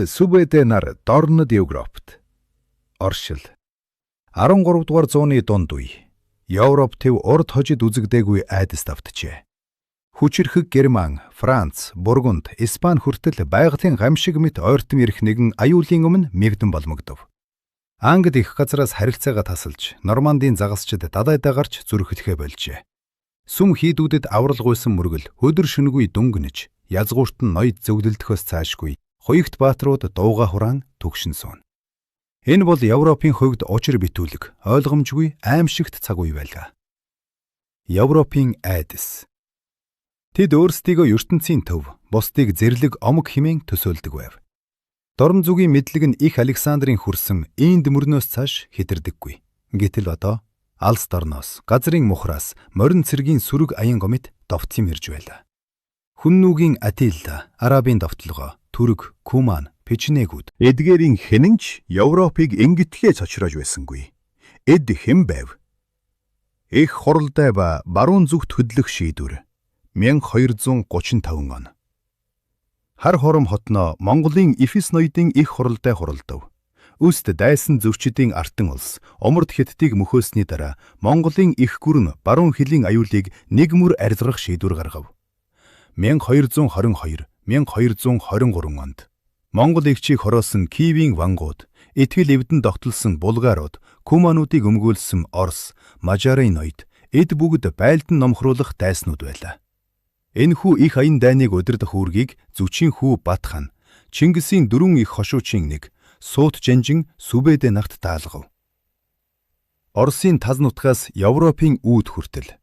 Сүбэдэ нар дорнод Европт. Оршил. 13 дугаар зууны дунд үе. Европ төв урд хожид үзэгдээгүй айдас давтжээ. Хүчирхэг Герман, Франц, Бургунд, Испани хүртэл байгалийн гамшиг мэт ойртон ирэх нэгэн аюулын өмнө мэгдэн боломгдов. Англи их газраас харилцаагаа тасалж, Нормандын загасчид далайдаа гарч зүрхэтгэхэ болжээ. Сүм хийдүүдэд аврал гуйсан мөргөл хөдөр шөнөгүй дүнгэнэж, язгуурт нь ноёд зөвлөлдөхөөс цаашгүй хоёрт баатрууд дууга хураан түгшин суун. Энэ бол Европын хувьд учир битүүлэг, ойлгомжгүй аимшигт цаг үе байлаа. Европын айдас. Тэд өөрсдийгөө ертөнцийн төв, бусдыг зэрлэг омог хэмээн төсөөлдөг байв. Дорн зүгийн мэдлэг нь их Александрын хүрсэн Инд мөрнөөс цааш хэтэрдэггүй. Гэтэл одоо алс дорноос, газрын мухраас, морин цэргийн сүрэг аян гомит довтцим ирж байлаа. Хүннүүгийн Атилла, Арабын довтлогоо, Түрэг, Куман, Печенегүүд эдгээрийн хэнэнч Европыг ингэтгэхээ цочроож байсангүй. Эд хэм байв. Их хуралдай ба баруун зүгт хөдлөх шийдвэр 1235 он. Хар хором хотноо Монголын Эфес ноёдын их хуралдай хуралдав. Үст дайсан зөвчдийн артан улс Оморд Хеттийг мөхөөсний дараа Монголын их гүрэн баруун хилийн аюулыг нэг мөр арилгах шийдвэр гаргав. 1222, 1223 онд Монгол эгчийг хороосон Киевийн вангууд, итгэл эвдэн тогтолсон булгаарууд, Кумануудыг өмгөөлсөн Орос, Мажарын ноёд, эд бүгд байлдан номхруулах дайснууд байлаа. Энэхүү их аян дайныг удирдах үүргийг Зүчийн хүү Батхан, Чингисийн дөрвөн их хошуучийн нэг Суут Жанжин Сүбэдэ нарт даалгав. Оросын таз нутгаас Европын үүд хүртэл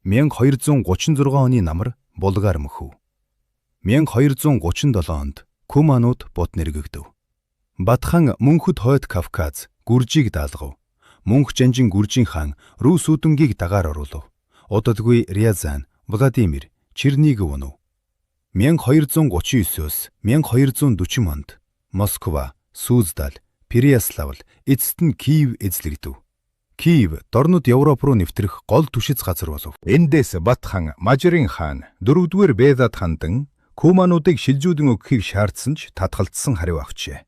1236 оны намар Булгар мөхөв. 1237 онд Куманууд бут нэргэгдэв. Батхан мөнхөд хойд Кавказ Гүржийг даалгав. Мөнх Жанжин Гүржийн хаан Рус үдэнгийг дагаар оруулав. Удалгүй Рязань, Владимир, Чернигов унав. 1239-өөс 1240 онд Москва, Суздал, Переяславл, эцэст нь Киев эзлэгдэв. Киев дорнод Европ руу нэвтрэх гол түшиц газар болов. Эндээс Батхан, Мажарын хаан 4-р Бедад хандан Кумануудыг шилжүүлэн өгөхийг шаардсан ч татгалцсан хариу авчээ.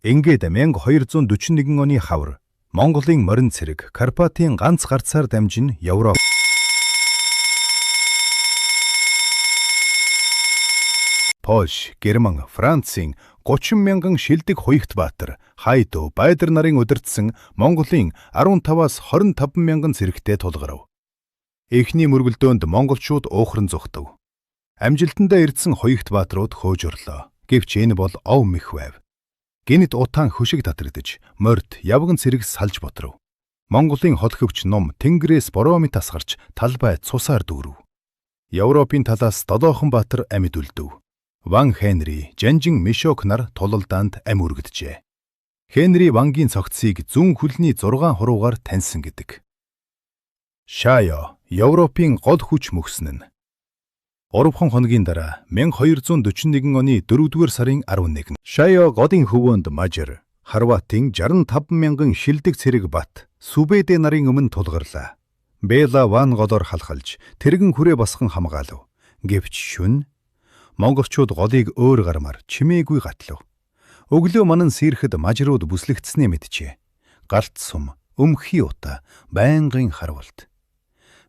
Ингээд 1241 оны хавар Монголын морин цэрэг Карпатын ганц гарцаар дамжин Европ Польш, Герман, Францын 30 мянган шилдэг хуйхт баатар, Хайдуу, Байдар нарын удирдсан Монголын 15-аас 25 мянган цэрэгтэй тулгарав. Эхний мөргөлдөөнд монголчууд уухран зүхтав. Амжилтандаа ирдсэн хуйхт баатрууд хөөжөрлөө. Гэвч энэ бол ов мэх байв. Гинт утаан хөшиг татрагдж, морд, явган цэрэг салж ботров. Монголын хол хөвч ном тэнгэрээс боромит асгарч талбай цусаар дүүрв. Европын талаас долоохон баатар амьд үлдэв. Ван Хенри, Жанжин Мишок нар тулалдаанд ам үргэджээ. Хенри Вангийн цогцыг зүүн хөлний 6 хуруугаар таньсан гэдэг. Шайо, Европын гол хүч мөхсөн нь. 3 хоногийн дараа 1241 оны 4-р сарын 11-нд Шайо годын хөвөөнд Мажар, Хорватын 65 мянган шилдэг цэрэг бат Сүбэдэ нарын өмнө тулгарлаа. Бела Ван голоор халахалж тэрэгэн хүрээ босгон хамгаалав. Гэвч шүн монголчууд голыг өөр гармаар чимээгүй гатлав. Өглөө манан сэрхэд Мажрууд бүслэгдснээ мэджээ. Галт сум, өмхий утаа, байнгын харвалт.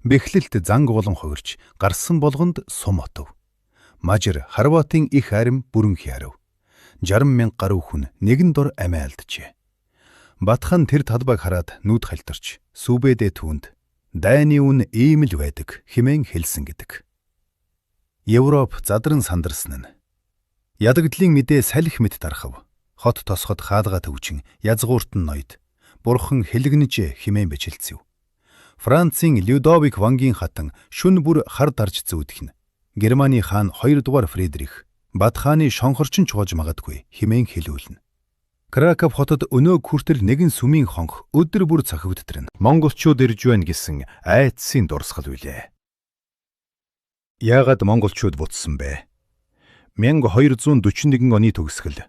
Бэхлэлт занг болон хувирч гарсан болгонд сум отов. Мажар Хорватын их арим бүрэн хярав. 60 мянга гаруй хүн нэгэн дор амиа алджээ. Батхан тэр талбайг хараад нүд халтарч Сүбэдэ түүнд дайны үн ийм л байдаг хэмээн хэлсэн гэдэг. Европ задран сандарсан нь. Ядагдлын мэдээ салхи мэт дарахав. Хот тосход хаалга төвчин, язгуурт нь ноёд. Бурхан хэлгэнэж хэмээн бичилцэв. Францын Людовик Вангийн хатан шүн бүр хар дарж зүүдгэн. Германы хаан 2-р Фридрих Батханы шонхорчин чуулж магадгүй хэмээн хэлүүлнэ. Краков хотод өнөө хүртэл нэгэн сүмийн хонх өдөр бүр цохигддэрнэ. Монголчууд ирж байна гэсэн айдсын дурсгал үлээ. Яагаад монголчууд бутсан бэ? 1241 оны төгсгөл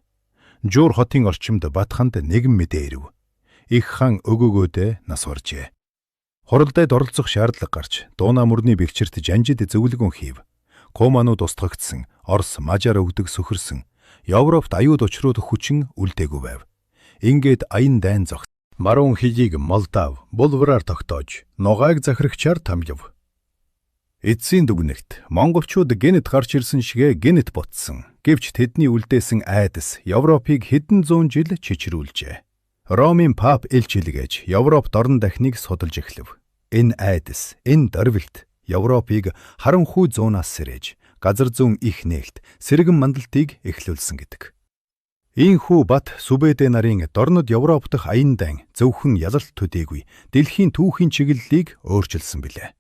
Жуур хотын орчимд Батханд нэгэн мэдээ ирэв. Их хаан өгөөгөөдөө нас баржээ. Хуралдайд оролцох шаардлага гарч Дуунаа мөрний бэлчирт жанжид зөвлөгөн хийв. Куманууд устгагдсан, Орос, Мажар өгдөг сөхөрсөн. Европт аюуд учруудах хүчин үлдээгүй байв. Ингээд аян дайн зогс. Марун хижиг Молдав, Булвараар тогтоож, нугааг захирагчаар томлов. Эцсийн дүгнэлт монголчууд генет гарч ирсэн шигэ генет ботсон. Гэвч тэдний үлдээсэн айдас Европыг хэдэн зуун жил чичрүүлжээ. Ромын пап элч илгээж Европт орон дахныг судалж эхлэв. Энэ айдас, энэ дорвилт Европыг харанхуй зуунаас сэрэж, газар зүүн их нээлт, сэргэн мандалтыг эхлүүлсэн гэдэг. Ийхүү бат Сүбэдэ нарын дорнод Европ дахь аян дайн зөвхөн ялалт төдийгүй дэлхийн түүхийн чиглэлийг өөрчилсөн билээ.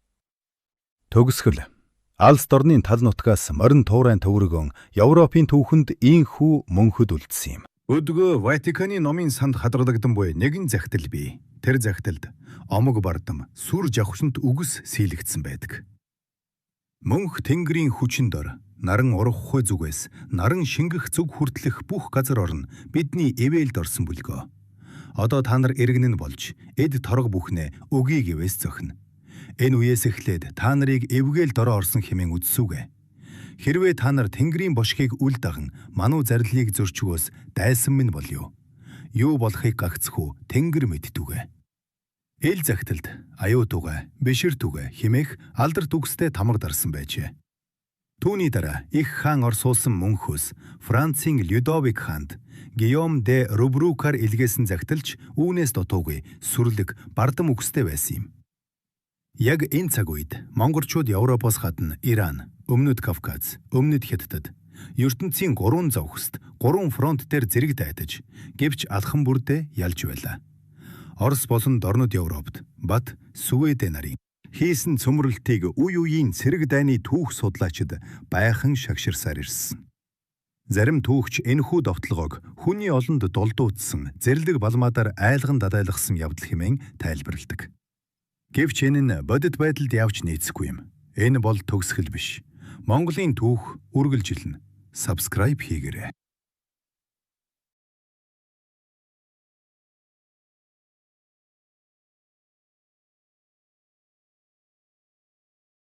Төгсгөл Алс дорны тал нутгаас морин туурайн төвөргөн Европын түүхэнд ийхүү мөнхөд үлдсэн юм. Өдгөө Ватиканы номын санд хадгалагдсан буй нэгэн захидал бий. Тэр захидалд омог бардам сүр жавхшинт үгс сийлэгдсэн байдаг. Мөнх тэнгэрийн хүчин дор наран урахгүй зүгээс наран шингэх зүг хүртлэх бүх газар орн бидний эвээлд орсон бүлгөө. Одоо та нар иргэн нь болж эд торог бүхнээ өгийг ивээс зохино. Энэ үеэс эхлээд та нарыг эвгээл дороо орсон хэмээн үзсүүгээ. Хэрвээ та нар тэнгэрийн бошгийг үл даган мануу зарлиг зөрчгөөс дайсан минь болё. Юу болохыг гагцхүү тэнгэр мэдтүгэ. Эл захидалд аюу туга, бишэр туга химэх алдарт үгстэй тамар дарсан байжээ. Түүний дараа их хаан орсуулсан мөнхөөс Францын Людовик хаанд Гийом де Рубрукаар илгээсэн захидалч үүнээс дутуугүй сүрлэг бардам үгстэй байсан юм. Яг энэ цаг үед монголчууд Европоос гадна Иран, Өмнөд Кавказ, Өмнөд Хятадд ертөнцийн 3 завхст 3 фронт дээр зэрэг дайтаж, гэвч алхан бүрдээ ялж байлаа. Орос болон дорнод Европт бат Сүбэдэ нарын хийсэн цөмрөлтийг үе үеийн цэрэг дайны түүх судлаачид байхан шагширсаар ирсэн. Зарим түүхч энэхүү довтлогоог хүний олонд дулдуутсан зэрлэг балмаадаар айлган дадайлгсан явдал хэмээн тайлбарладаг. Гэвч энэ нь бодит байдалд явж нийцэхгүй юм. Энэ бол төгсгөл биш. Монголын түүх үргэлжилнэ. Subscribe хийгээрэй.